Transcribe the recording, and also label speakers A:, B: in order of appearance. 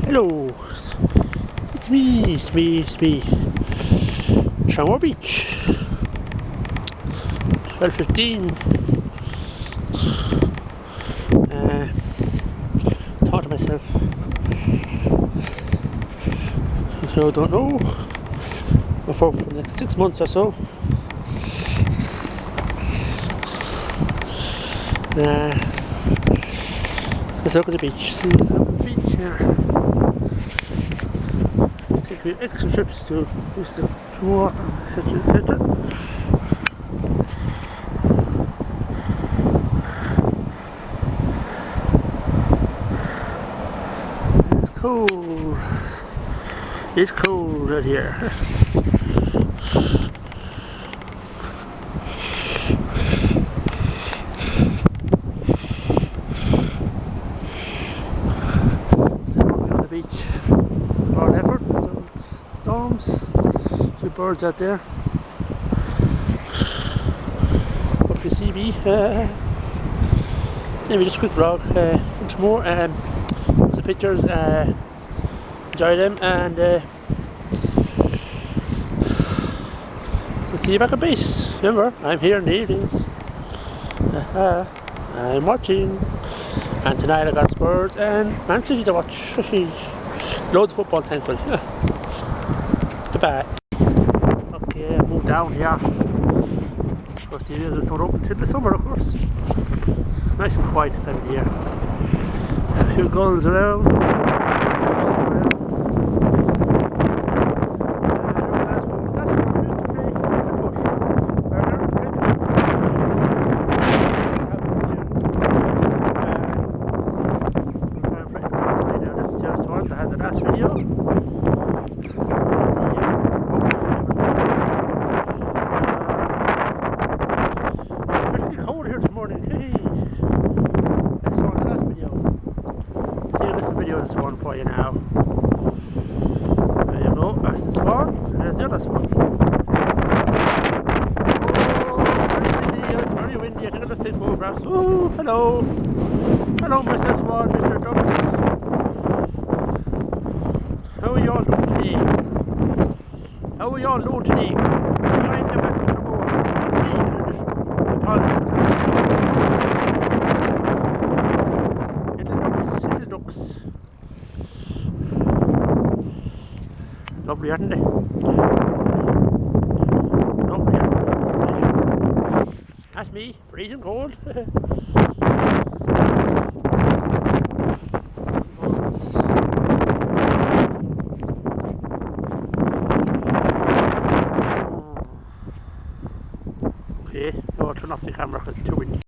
A: Hello, it's me. Tramore Beach, 12:15. Thought to myself, so I don't know, for the next 6 months or so. Let's look at the beach. See the beach here. Take me extra trips to Mr. Tramore, etc. etc. It's cold. It's cold right here. Beach. Hard effort, storms, two birds out there. Hope you see me. Anyway, just a quick vlog from Tramore. Some pictures, enjoy them, and so see you back at base. Remember, I'm here in the evenings. I'm watching. And tonight I got Spurs and Man City to watch. Loads of football, thankfully. Goodbye. Okay, I moved down here. Of course, the areas don't open until the summer, of course. Nice and quiet this time of the year. A few gulls around. I had the last video. It's really cold here this morning. Hey, that's on the last video. See, this video is one for you now. There you go. That's the swan. There's the other swan. Oh, it's very windy. I think I'll just take photographs. Oh, hello. Hello, Mr. Swan, Mr. Ducks. How are y'all doing today? How are y'all doing today? I'm the back of the board. Little ducks. Lovely, aren't they? Lovely, aren't they? That's me, freezing cold. Okay, I'll turn off the camera because it's too windy.